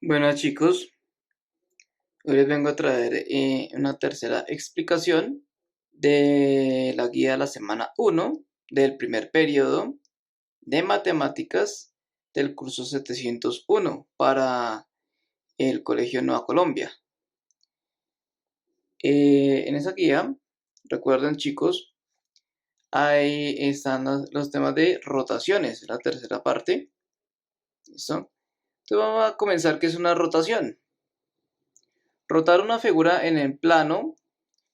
Bueno chicos, hoy les vengo a traer una tercera explicación de la guía de la semana 1 del primer periodo de matemáticas del curso 701 para el Colegio Nueva Colombia. En esa guía, recuerden chicos, ahí están los temas de rotaciones, la tercera parte. ¿Listo? Entonces vamos a comenzar, ¿qué es una rotación? Rotar una figura en el plano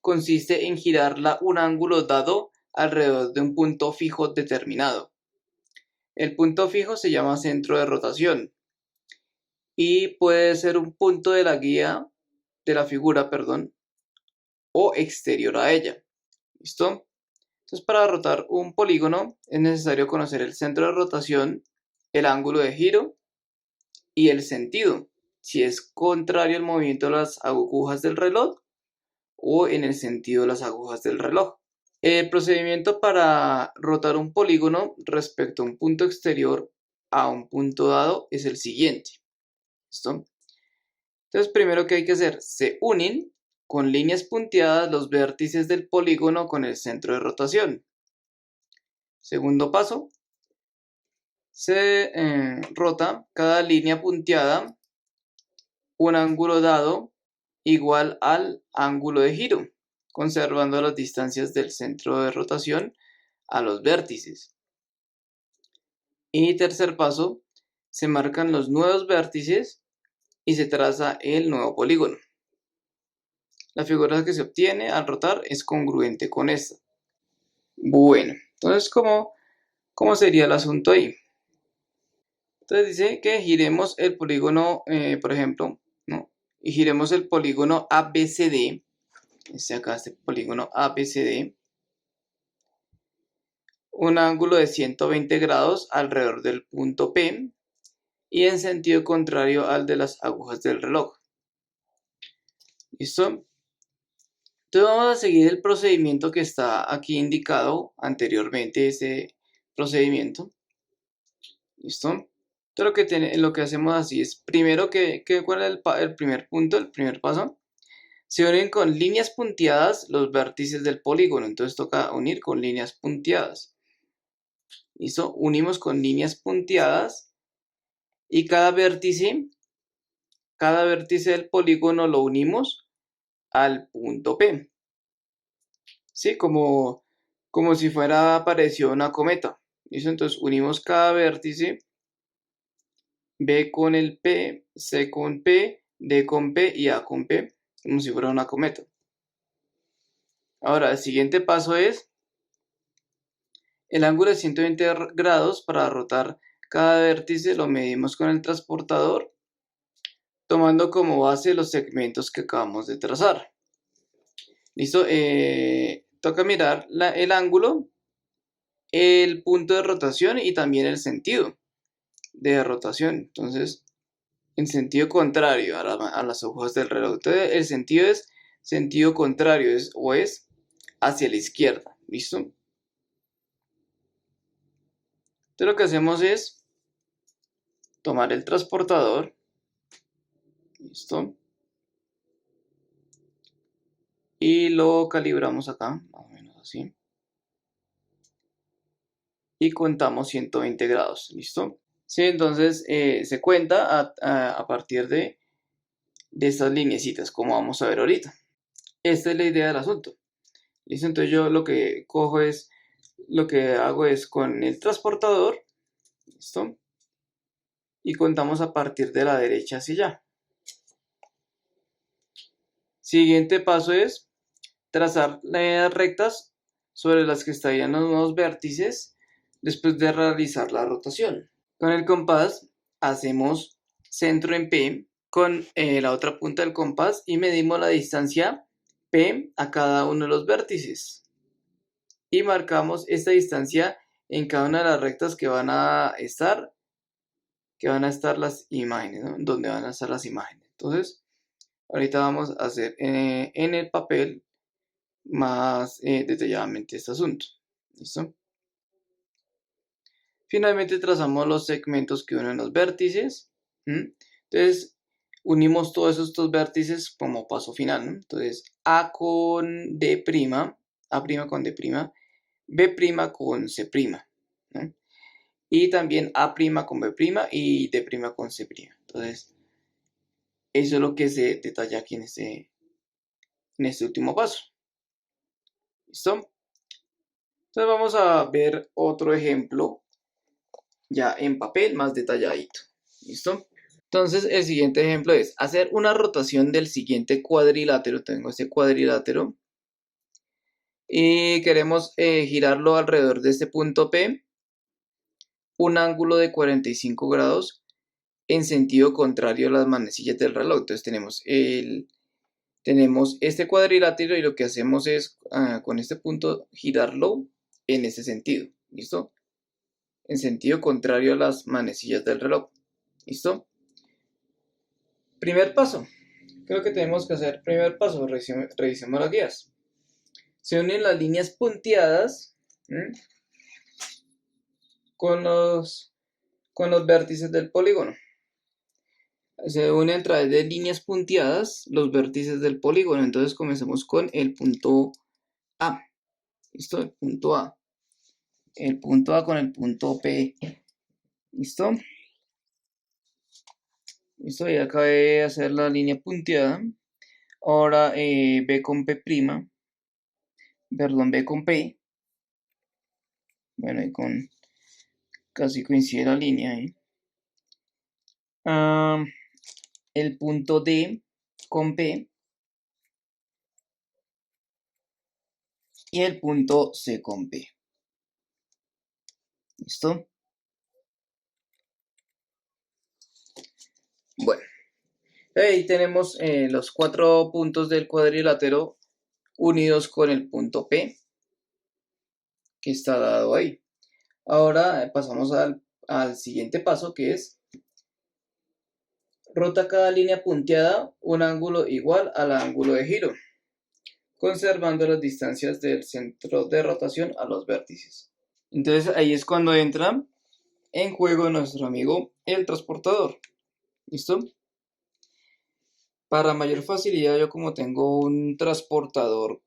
consiste en girarla un ángulo dado alrededor de un punto fijo determinado. El punto fijo se llama centro de rotación y puede ser un punto de la guía de la figura, o exterior a ella. ¿Listo? Entonces, para rotar un polígono es necesario conocer el centro de rotación, el ángulo de giro y el sentido, si es contrario al movimiento de las agujas del reloj o en el sentido de las agujas del reloj. El procedimiento para rotar un polígono respecto a un punto exterior a un punto dado es el siguiente. ¿Listo? Entonces, primero que hay que hacer, se unen con líneas punteadas los vértices del polígono con el centro de rotación. Segundo paso, se rota cada línea punteada un ángulo dado igual al ángulo de giro, conservando las distancias del centro de rotación a los vértices. Y tercer paso, se marcan los nuevos vértices y se traza el nuevo polígono. La figura que se obtiene al rotar es congruente con esta. Bueno, entonces, ¿cómo sería el asunto ahí? Entonces dice que giremos el polígono, por ejemplo, ¿no? Y giremos el polígono ABCD. Este polígono ABCD. Un ángulo de 120 grados alrededor del punto P y en sentido contrario al de las agujas del reloj. ¿Listo? Entonces vamos a seguir el procedimiento que está aquí indicado anteriormente, ese procedimiento. ¿Listo? Entonces lo que hacemos así es, primero, ¿cuál es el primer punto, el primer paso? Se unen con líneas punteadas los vértices del polígono, entonces toca unir con líneas punteadas. ¿Listo? Unimos con líneas punteadas y cada vértice del polígono lo unimos al punto P. ¿Sí? Como si fuera parecido a una cometa. ¿Listo? Entonces unimos cada vértice, B con el P, C con P, D con P y A con P, como si fuera una cometa. Ahora, el siguiente paso es el ángulo de 120 grados. Para rotar cada vértice lo medimos con el transportador, tomando como base los segmentos que acabamos de trazar. ¿Listo? Toca mirar el ángulo, el punto de rotación y también el sentido de rotación. Entonces, en sentido contrario a las agujas del reloj. Entonces, el sentido es sentido contrario, es hacia la izquierda. ¿Listo? Entonces, lo que hacemos es tomar el transportador. ¿Listo? Y lo calibramos acá, más o menos así. Y contamos 120 grados. ¿Listo? Sí, entonces se cuenta a partir de estas lineecitas, como vamos a ver ahorita. Esta es la idea del asunto. ¿Listo? Entonces yo lo que hago es con el transportador, ¿listo? Y contamos a partir de la derecha hacia allá. Siguiente paso es trazar líneas rectas sobre las que estarían los nuevos vértices después de realizar la rotación. Con el compás hacemos centro en P con la otra punta del compás y medimos la distancia P a cada uno de los vértices. Y marcamos esta distancia en cada una de las rectas que van a estar las imágenes, ¿no? Donde van a estar las imágenes. Entonces, ahorita vamos a hacer en el papel más detalladamente este asunto. ¿Listo? Finalmente trazamos los segmentos que unen los vértices. Entonces, unimos todos estos vértices como paso final, ¿no? Entonces, A con D', A' con D', B' con C', ¿no? Y también A' con B' y D' con C'. Entonces, eso es lo que se detalla aquí en este último paso. ¿Listo? Entonces vamos a ver otro ejemplo ya en papel más detalladito. ¿Listo? Entonces el siguiente ejemplo es hacer una rotación del siguiente cuadrilátero. Tengo este cuadrilátero y queremos girarlo alrededor de este punto P, un ángulo de 45 grados en sentido contrario a las manecillas del reloj. Entonces tenemos este cuadrilátero y lo que hacemos es con este punto girarlo en ese sentido. ¿Listo? En sentido contrario a las manecillas del reloj. ¿Listo? Primer paso. Creo que tenemos que hacer primer paso. Revisemos las guías. Se unen las líneas punteadas con los vértices del polígono. Se unen a través de líneas punteadas los vértices del polígono. Entonces comencemos con el punto A. ¿Listo? El punto A. El punto A con el punto P. ¿Listo? Listo, ya acabé de hacer la línea punteada. Ahora B con P'. Perdón, B con P. Bueno, y con casi coincide la línea ahí. El punto D con P. Y el punto C con P. ¿Listo? Bueno, ahí tenemos los 4 puntos del cuadrilátero unidos con el punto P que está dado ahí. Ahora pasamos al siguiente paso, que es rota cada línea punteada un ángulo igual al ángulo de giro, conservando las distancias del centro de rotación a los vértices. Entonces ahí es cuando entra en juego nuestro amigo el transportador. ¿Listo? Para mayor facilidad, yo como tengo un transportador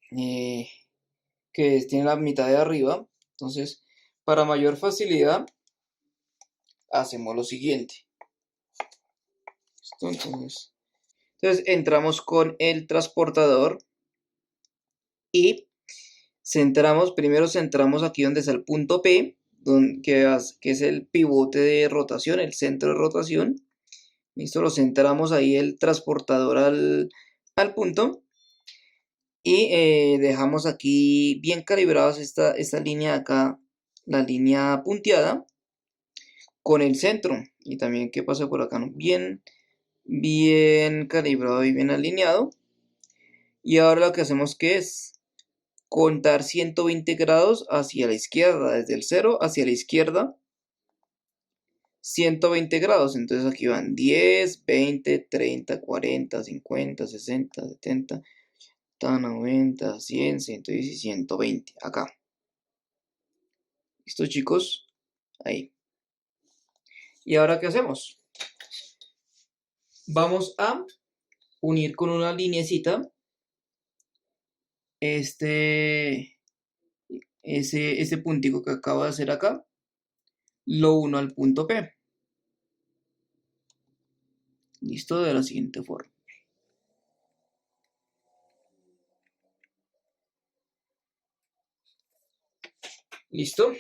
que tiene la mitad de arriba, entonces para mayor facilidad hacemos lo siguiente. ¿Listo? Entonces entramos con el transportador y primero centramos aquí donde está el punto P, que es el pivote de rotación, el centro de rotación. Listo, lo centramos ahí el transportador al punto y dejamos aquí bien calibrados esta línea de acá, la línea punteada con el centro, y también que pasa por acá, ¿no? Bien calibrado y bien alineado. Y ahora lo que hacemos que es contar 120 grados hacia la izquierda, desde el 0 hacia la izquierda, 120 grados. Entonces aquí van 10, 20, 30, 40, 50, 60, 70, 90, 100, 110 y 120. Acá. ¿Listo, chicos? Ahí. ¿Y ahora qué hacemos? Vamos a unir con una linecita ese puntico que acabo de hacer acá, lo uno al punto P. Listo, de la siguiente forma. ¿Listo?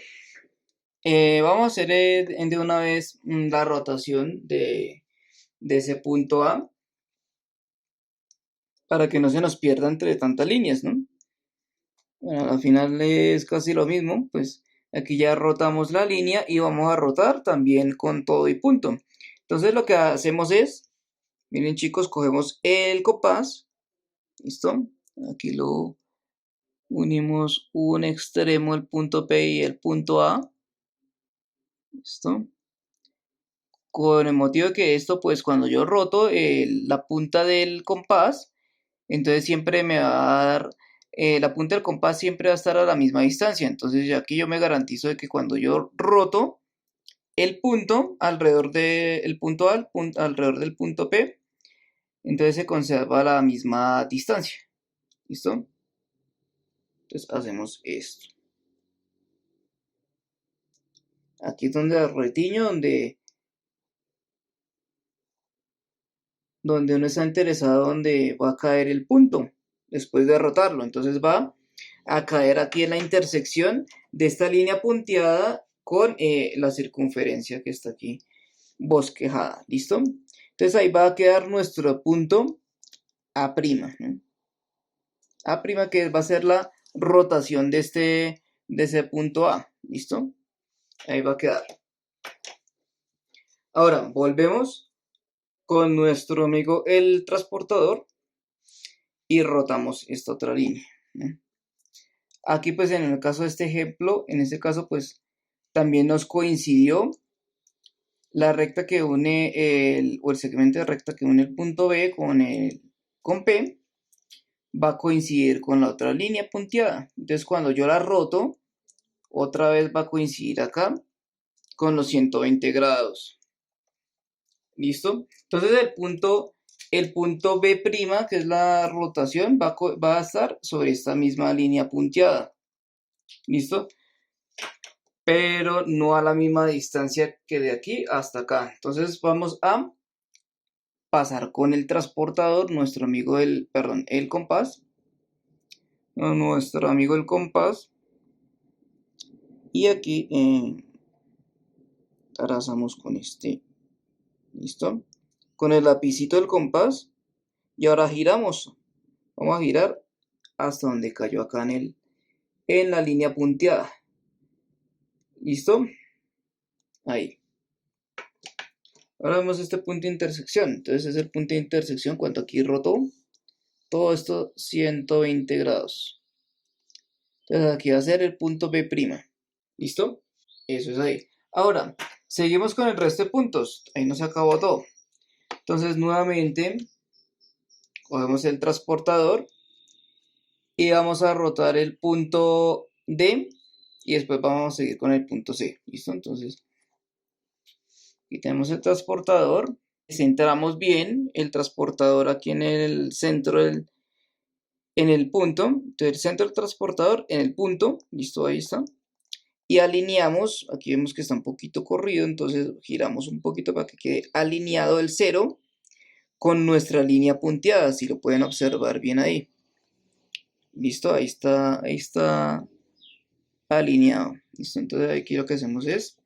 Vamos a hacer de una vez la rotación de ese punto A para que no se nos pierda entre tantas líneas, ¿no? Bueno, al final es casi lo mismo, pues aquí ya rotamos la línea y vamos a rotar también con todo y punto. Entonces lo que hacemos es, miren chicos, cogemos el compás, ¿listo? Aquí lo unimos un extremo, el punto P y el punto A, ¿listo? Con el motivo de que esto, pues cuando yo roto la punta del compás, entonces siempre me va a dar, la punta del compás siempre va a estar a la misma distancia. Entonces ya aquí yo me garantizo de que cuando yo roto, el punto alrededor del punto A, alrededor del punto P, entonces se conserva la misma distancia. ¿Listo? Entonces hacemos esto. Aquí es donde retiño, donde uno está interesado, donde va a caer el punto después de rotarlo. Entonces va a caer aquí en la intersección de esta línea punteada con la circunferencia que está aquí bosquejada. ¿Listo? Entonces ahí va a quedar nuestro punto A', ¿no? A' que va a ser la rotación de ese punto A. ¿Listo? Ahí va a quedar. Ahora volvemos con nuestro amigo el transportador y rotamos esta otra línea, ¿no? Aquí pues en el caso de este ejemplo, en este caso pues también nos coincidió la recta que une o el segmento de recta que une el punto B con P, va a coincidir con la otra línea punteada. Entonces cuando yo la roto, otra vez va a coincidir acá con los 120 grados. ¿Listo? Entonces el punto B', que es la rotación, va a estar sobre esta misma línea punteada. ¿Listo? Pero no a la misma distancia que de aquí hasta acá. Entonces vamos a pasar con el transportador, nuestro amigo el compás. Nuestro amigo el compás. Y aquí trazamos con este. ¿Listo? Con el lapicito del compás. Y ahora giramos. Vamos a girar hasta donde cayó acá en la línea punteada. ¿Listo? Ahí. Ahora vemos este punto de intersección. Entonces es el punto de intersección cuando aquí rotó todo esto 120 grados. Entonces aquí va a ser el punto B'. ¿Listo? Eso es ahí. Ahora, seguimos con el resto de puntos. Ahí no se acabó todo. Entonces nuevamente cogemos el transportador y vamos a rotar el punto D y después vamos a seguir con el punto C. ¿Listo? Entonces aquí tenemos el transportador. Centramos bien el transportador aquí en el centro en el punto. Entonces el centro del transportador en el punto. Listo, ahí está. Y alineamos, aquí vemos que está un poquito corrido, entonces giramos un poquito para que quede alineado el 0 con nuestra línea punteada, si lo pueden observar bien ahí. Listo, ahí está alineado. Listo, entonces aquí lo que hacemos es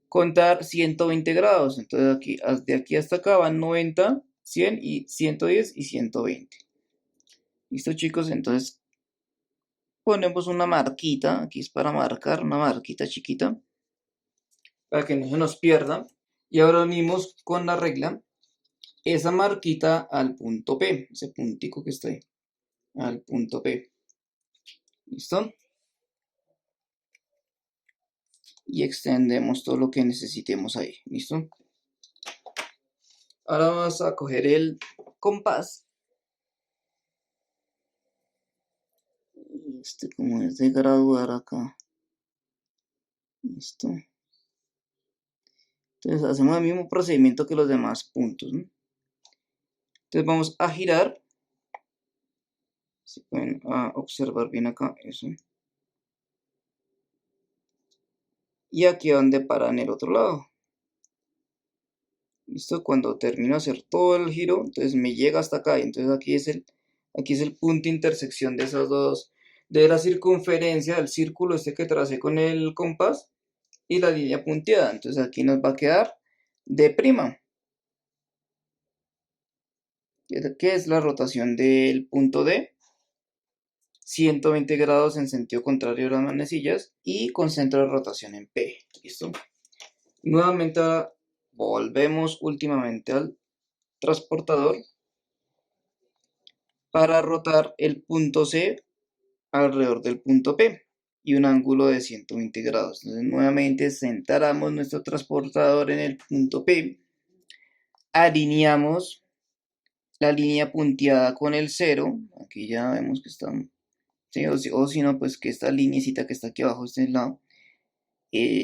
contar 120 grados. Entonces aquí, de aquí hasta acá van 90, 100 y 110 y 120. Listo, chicos, entonces ponemos una marquita, aquí es para marcar, una marquita chiquita, para que no se nos pierda. Y ahora unimos con la regla esa marquita al punto P, ese puntico que está ahí, al punto P. ¿Listo? Y extendemos todo lo que necesitemos ahí. ¿Listo? Ahora vamos a coger el compás. Como es de graduar acá. Listo. Entonces hacemos el mismo procedimiento que los demás puntos, ¿no? Entonces vamos a girar. Si pueden observar bien acá, eso. Y aquí donde para en el otro lado. ¿Listo? Cuando termino de hacer todo el giro, entonces me llega hasta acá. Y entonces aquí es el punto de intersección de esas dos, de la circunferencia del círculo este que tracé con el compás y la línea punteada. Entonces aquí nos va a quedar D', que es la rotación del punto D, 120 grados en sentido contrario a las manecillas y con centro de rotación en P. ¿Listo? Nuevamente volvemos últimamente al transportador para rotar el punto C alrededor del punto P y un ángulo de 120 grados. Entonces nuevamente centramos nuestro transportador en el punto P, alineamos la línea punteada con el 0, aquí ya vemos que está, ¿sí? o si no, pues que esta linecita que está aquí abajo, este lado,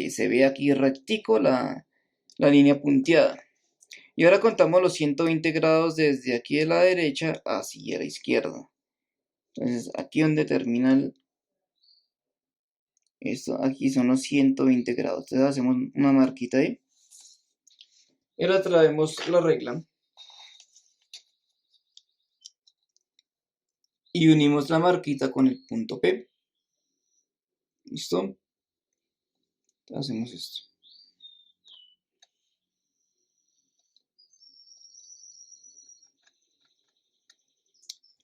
se ve aquí rectico la línea punteada. Y ahora contamos los 120 grados desde aquí de la derecha hacia la izquierda. Entonces aquí donde termina esto, aquí son los 120 grados. Entonces hacemos una marquita ahí. Y ahora traemos la regla. Y unimos la marquita con el punto P. ¿Listo? Hacemos esto.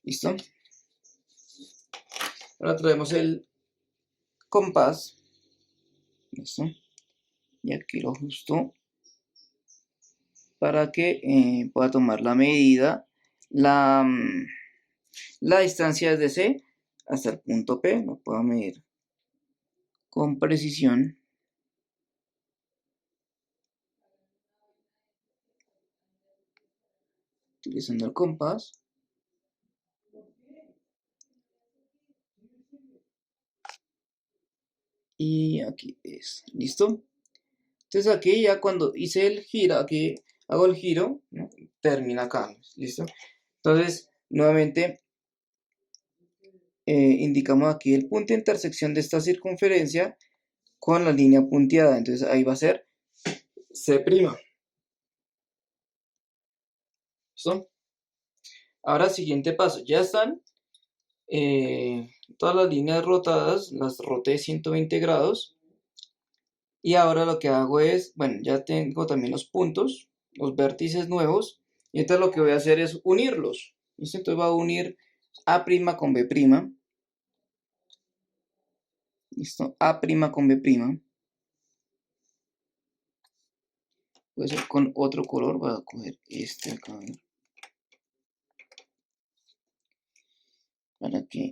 ¿Listo? Ahora traemos el compás. ¿Listo? Y aquí lo ajusto para que pueda tomar la medida, la distancia desde C hasta el punto P. Lo puedo medir con precisión. Utilizando el compás. Y aquí es, ¿listo? Entonces aquí ya cuando hice el giro, aquí hago el giro, ¿no? Termina acá, ¿listo? Entonces, nuevamente, indicamos aquí el punto de intersección de esta circunferencia con la línea punteada. Entonces ahí va a ser C'. ¿Listo? Ahora, siguiente paso. Ya están todas las líneas rotadas, las roté 120 grados. Y ahora lo que hago es, bueno, ya tengo también los puntos, los vértices nuevos. Y entonces lo que voy a hacer es unirlos. ¿Listo? Entonces va a unir A' con B'. ¿Listo? A' con B'. Puede ser con otro color. Voy a coger este acá. A ver, para que...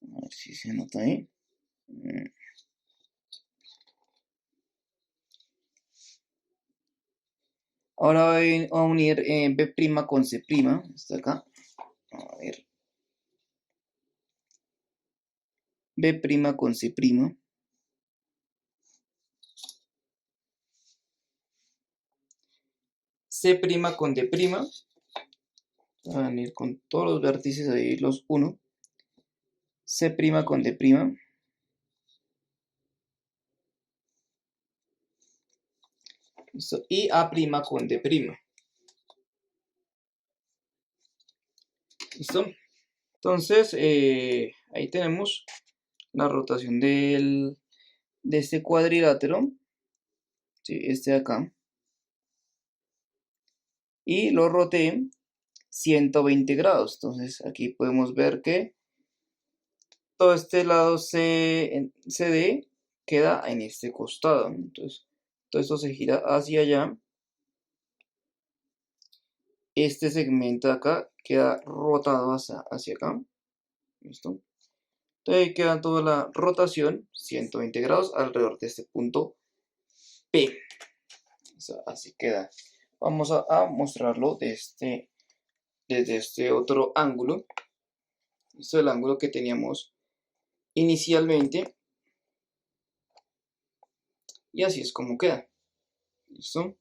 A ver si se nota ahí. Ahora voy a unir B' con C'. Está acá. A ver. B' con C'. C' con D'. Van a venir con todos los vértices ahí, los 1. C' con D'. ¿Listo? Y A' con D'. ¿Listo? Entonces, ahí tenemos la rotación de este cuadrilátero. ¿Sí? Este de acá. Y lo roté 120 grados. Entonces, aquí podemos ver que todo este lado CD queda en este costado. Entonces, todo esto se gira hacia allá. Este segmento de acá queda rotado hacia acá. ¿Listo? Entonces ahí queda toda la rotación, 120 grados, alrededor de este punto P. Así queda. Vamos a mostrarlo desde este otro ángulo. Esto es el ángulo que teníamos inicialmente. Y así es como queda. ¿Listo?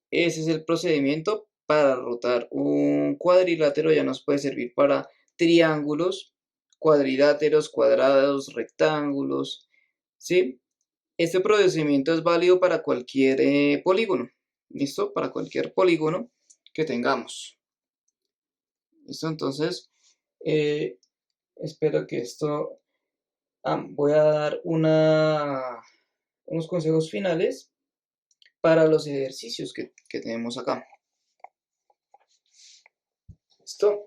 Ese es el procedimiento para rotar un cuadrilátero. Ya nos puede servir para triángulos, cuadriláteros, cuadrados, rectángulos. ¿Sí? Este procedimiento es válido para cualquier polígono. ¿Listo? Para cualquier polígono que tengamos. ¿Listo? Entonces, espero que esto... voy a dar unos consejos finales para los ejercicios que tenemos acá. ¿Listo?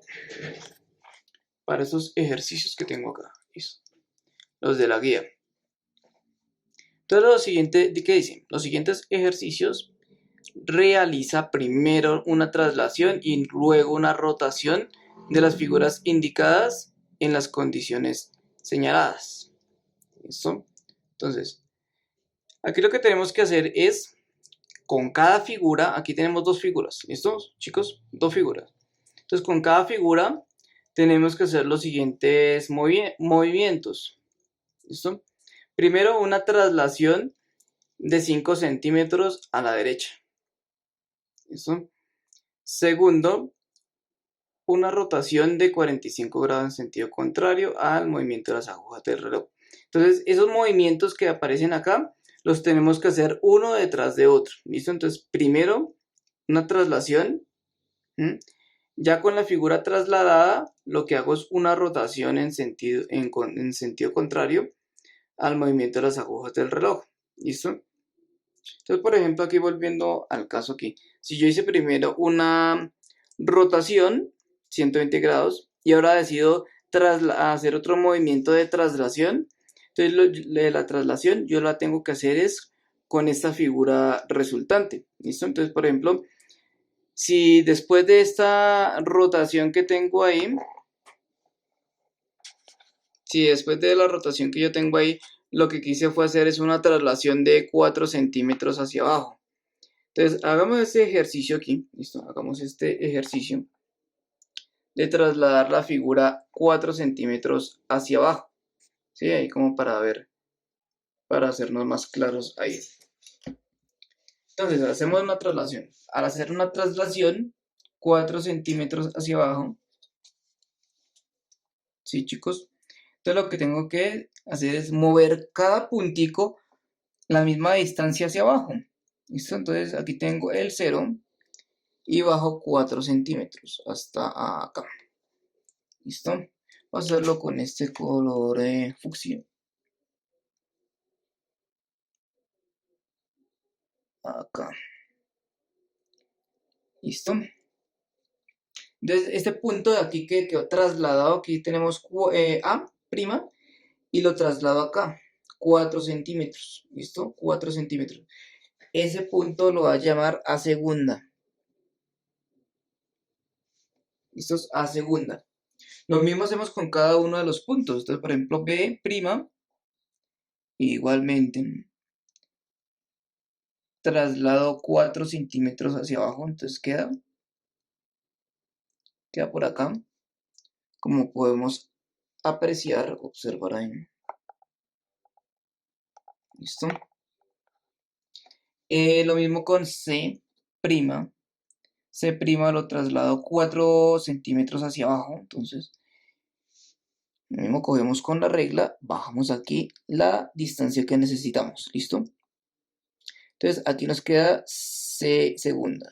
Para esos ejercicios que tengo acá. ¿Listo? Los de la guía. Entonces, lo siguiente, ¿qué dicen? Los siguientes ejercicios, realiza primero una traslación y luego una rotación de las figuras indicadas en las condiciones señaladas. ¿Listo? Entonces, aquí lo que tenemos que hacer es, con cada figura, aquí tenemos dos figuras, ¿listo, chicos? Dos figuras. Entonces, con cada figura tenemos que hacer los siguientes movimientos. ¿Listo? Primero, una traslación de 5 centímetros a la derecha. ¿Listo? Segundo, una rotación de 45 grados en sentido contrario al movimiento de las agujas del reloj. Entonces, esos movimientos que aparecen acá los tenemos que hacer uno detrás de otro. ¿Listo? Entonces, primero, una traslación. Ya con la figura trasladada, lo que hago es una rotación en sentido contrario al movimiento de las agujas del reloj. ¿Listo? Entonces, por ejemplo, aquí volviendo al caso aquí, si yo hice primero una rotación, 120 grados, y ahora decido hacer otro movimiento de traslación, entonces la traslación yo la tengo que hacer es con esta figura resultante. ¿Listo? Entonces, por ejemplo, si después de esta rotación que tengo ahí, si después de la rotación que yo tengo ahí, lo que quise fue hacer es una traslación de 4 centímetros hacia abajo. Entonces, hagamos este ejercicio aquí, listo, hagamos este ejercicio de trasladar la figura 4 centímetros hacia abajo, ¿sí? Ahí como para ver, para hacernos más claros ahí. Entonces, hacemos una traslación. Al hacer una traslación, 4 centímetros hacia abajo, ¿sí, chicos? Entonces, lo que tengo que hacer es mover cada puntico la misma distancia hacia abajo, ¿listo? Entonces, aquí tengo el 0 y bajo 4 centímetros hasta acá. ¿Listo? Voy a hacerlo con este color fucsia. Acá. ¿Listo? Entonces, este punto de aquí que quedó trasladado, aquí tenemos A' y lo traslado acá, 4 centímetros. ¿Listo? 4 centímetros. Ese punto lo va a llamar A segunda. ¿Listo? A segunda. Lo mismo hacemos con cada uno de los puntos. Entonces, por ejemplo, B', igualmente, traslado 4 centímetros hacia abajo, entonces queda por acá, como podemos apreciar, observar ahí. ¿Listo? Lo mismo con C'. C' lo traslado 4 centímetros hacia abajo, entonces lo mismo cogemos con la regla, bajamos aquí la distancia que necesitamos. ¿Listo? Entonces aquí nos queda C segunda.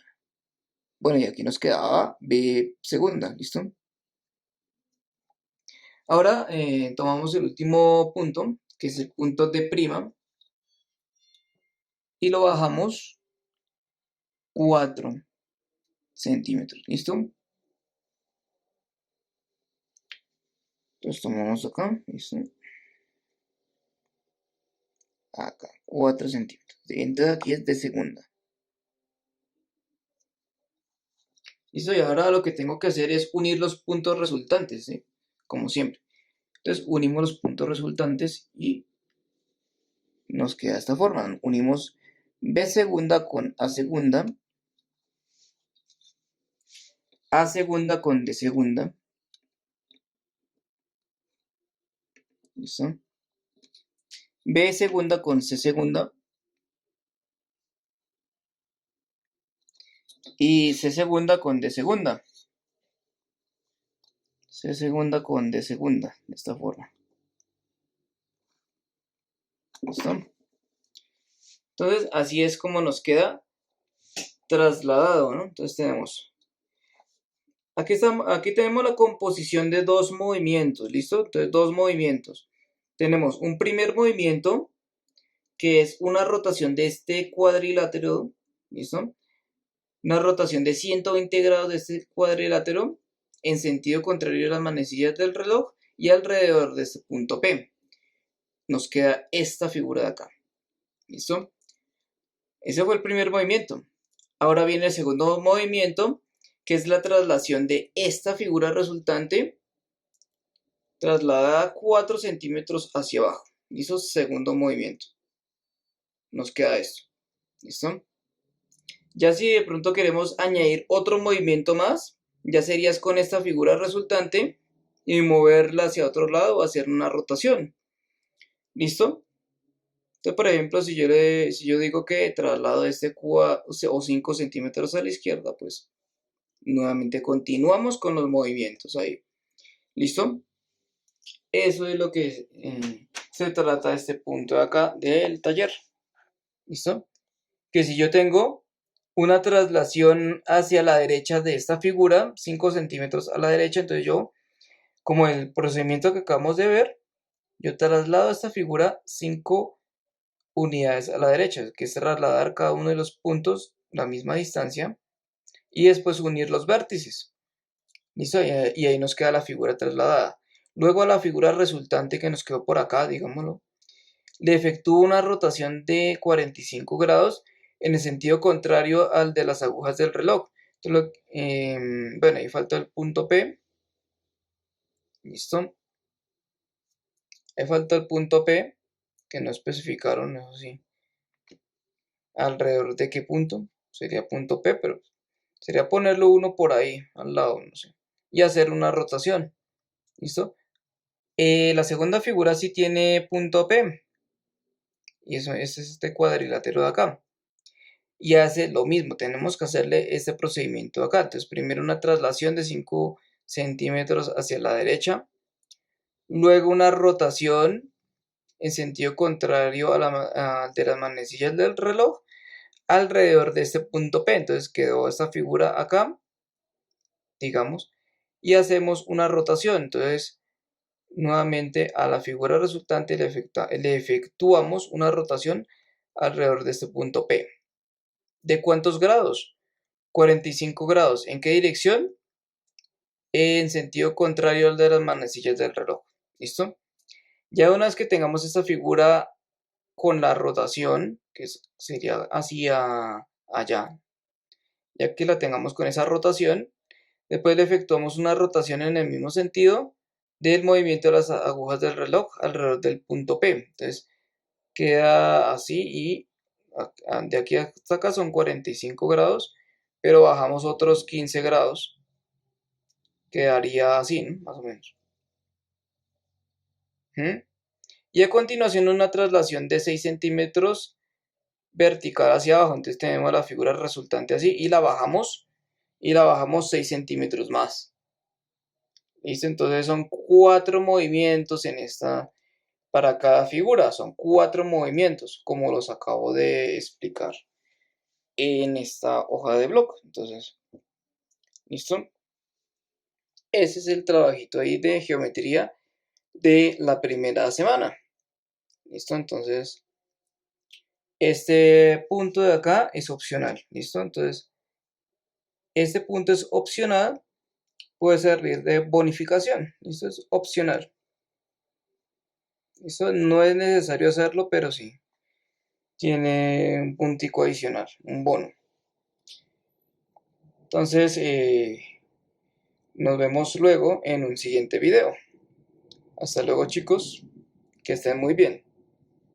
Bueno, y aquí nos quedaba B segunda. ¿Listo? Ahora tomamos el último punto, que es el punto D', y lo bajamos 4 centímetros. ¿Listo? Entonces tomamos acá, ¿listo? Acá, 4 centímetros. Entonces aquí es de segunda. ¿Listo? Y ahora lo que tengo que hacer es unir los puntos resultantes, ¿sí? Como siempre. Entonces unimos los puntos resultantes y nos queda de esta forma. Unimos B segunda con A segunda. A segunda con D segunda. ¿Listo? B segunda con C segunda. Y C segunda con D segunda. C segunda con D segunda. De esta forma. ¿Listo? Entonces, así es como nos queda trasladado, ¿no? Entonces tenemos... Aquí tenemos la composición de dos movimientos, ¿listo? Entonces, dos movimientos. Tenemos un primer movimiento, que es una rotación de este cuadrilátero, ¿listo? Una rotación de 120 grados de este cuadrilátero en sentido contrario a las manecillas del reloj y alrededor de este punto P. Nos queda esta figura de acá, ¿listo? Ese fue el primer movimiento. Ahora viene el segundo movimiento, que es la traslación de esta figura resultante, trasladada 4 centímetros hacia abajo. ¿Listo? Segundo movimiento. Nos queda esto. ¿Listo? Ya si de pronto queremos añadir otro movimiento más, ya serías con esta figura resultante, y moverla hacia otro lado o hacer una rotación. ¿Listo? Entonces, por ejemplo, si yo digo que traslado este cubo o 5 centímetros a la izquierda, pues nuevamente continuamos con los movimientos ahí. ¿Listo? Eso es lo que se trata de este punto de acá del taller. ¿Listo? Que si yo tengo una traslación hacia la derecha de esta figura, 5 centímetros a la derecha, entonces yo, como el procedimiento que acabamos de ver, yo traslado esta figura 5 unidades a la derecha, que es trasladar cada uno de los puntos la misma distancia y después unir los vértices. ¿Listo? Y ahí nos queda la figura trasladada. Luego a la figura resultante que nos quedó por acá, digámoslo, le efectúo una rotación de 45 grados en el sentido contrario al de las agujas del reloj. Entonces, bueno, ahí falta el punto P. ¿Listo? Ahí falta el punto P, que no especificaron, eso sí. ¿Alrededor de qué punto? Sería punto P, pero sería ponerlo uno por ahí, al lado, no sé. Y hacer una rotación. ¿Listo? La segunda figura sí tiene punto P. Y eso es este cuadrilátero de acá. Y hace lo mismo, tenemos que hacerle este procedimiento acá. Entonces, primero una traslación de 5 centímetros hacia la derecha. Luego una rotación en sentido contrario de las manecillas del reloj alrededor de este punto P. Entonces quedó esta figura acá, digamos, y hacemos una rotación. Entonces, nuevamente a la figura resultante le efectuamos una rotación alrededor de este punto P. ¿De cuántos grados? 45 grados. ¿En qué dirección? En sentido contrario al de las manecillas del reloj. ¿Listo? Ya una vez que tengamos esta figura con la rotación, que sería hacia allá, ya que la tengamos con esa rotación, después le efectuamos una rotación en el mismo sentido del movimiento de las agujas del reloj alrededor del punto P. Entonces queda así y de aquí hasta acá son 45 grados, pero bajamos otros 15 grados, quedaría así, ¿no? Más o menos. ¿Mm? Y a continuación una traslación de 6 centímetros vertical hacia abajo. Entonces tenemos la figura resultante así y la bajamos 6 centímetros más. ¿Listo? Entonces son 4 movimientos en esta, para cada figura, son 4 movimientos, como los acabo de explicar en esta hoja de blog. Entonces, ¿listo? Ese es el trabajito ahí de geometría de la primera semana. ¿Listo? Entonces, este punto de acá es opcional. ¿Listo? Entonces, este punto es opcional, puede servir de bonificación. ¿Listo? Es opcional. ¿Listo? No es necesario hacerlo, pero sí. Tiene un puntico adicional, un bono. Entonces, nos vemos luego en un siguiente video. Hasta luego, chicos. Que estén muy bien.